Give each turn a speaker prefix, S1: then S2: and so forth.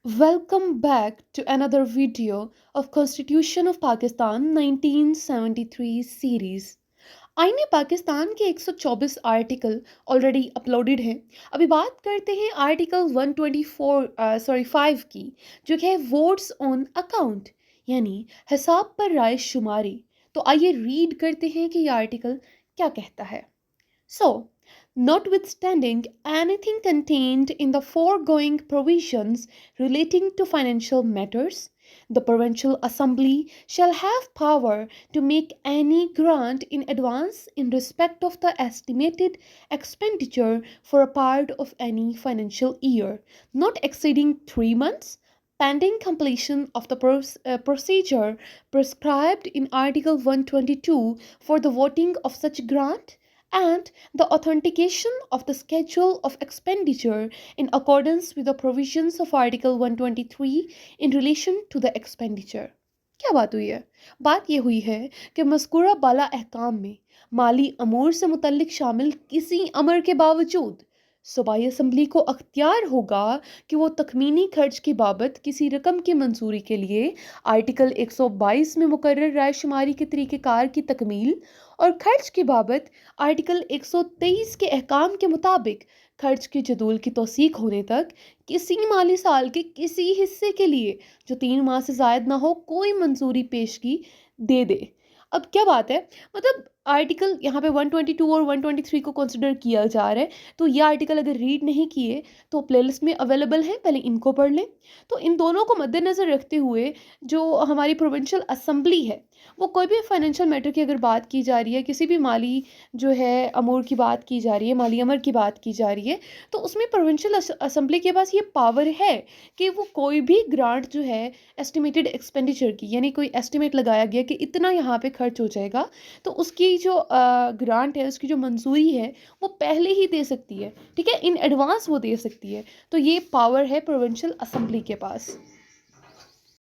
S1: Welcome back to another video of Constitution of Pakistan 1973 series. आईने पाकिस्तान के 124 article already uploaded हैं। अभी बात करते हैं आर्टिकल 5 की, जो कि है वोट्स ऑन अकाउंट, यानी हिसाब पर राय शुमारी। तो आइए रीड करते हैं कि ये आर्टिकल क्या कहता है। So, notwithstanding anything contained in the foregoing provisions relating to financial matters, the Provincial Assembly shall have power to make any grant in advance in respect of the estimated expenditure for a part of any financial year, not exceeding 3 months, pending completion of the procedure prescribed in Article 122 for the voting of such grant and the authentication of the schedule of expenditure in accordance with the provisions of Article 123 in relation to the expenditure। क्या बात हुई है? बात ये हुई है कि मज़कूरा बाला अहकाम में माली अमूर से मुतल्लिक शामिल किसी अमर के बावजूद सूबाई असम्बली को अख्तियार होगा कि वो तखमीनी खर्च की बाबत किसी रकम की मंजूरी के लिए आर्टिकल 122 में मुकर्रर रायशुमारी के तरीक़ेकार की तकमील और खर्च की बाबत आर्टिकल 123 के अहकाम के मुताबिक खर्च के जदूल की तौसीक होने तक किसी माली साल के किसी हिस्से के लिए जो 3 माह से ज़ायद ना हो कोई मंजूरी पेशगी दे दे। अब क्या बात है, मतलब आर्टिकल यहाँ पे 122 और 123 को कंसिडर किया जा रहा है। तो ये आर्टिकल अगर रीड नहीं किए तो प्लेलिस्ट में अवेलेबल है, पहले इनको पढ़ लें। तो इन दोनों को मद्देनज़र रखते हुए जो हमारी प्रोविंशियल असम्बली है, वो कोई भी फाइनेंशियल मैटर की अगर बात की जा रही है, किसी भी माली जो है अमूर की बात की जा रही है, माली अमर की बात की जा रही है, तो उसमें प्रोविंशियल असम्बली के पास ये पावर है कि वो कोई भी ग्रांट जो है एस्टिमेटेड एक्सपेंडिचर की, यानी कोई एस्टिमेट लगाया गया कि इतना यहाँ पे खर्च हो जाएगा, तो उसकी जो ग्रांट है, उसकी जो मंजूरी है, वो पहले ही दे सकती है। ठीक है, इन एडवांस वो दे सकती है। तो ये पावर है प्रोविंशियल असम्बली के पास।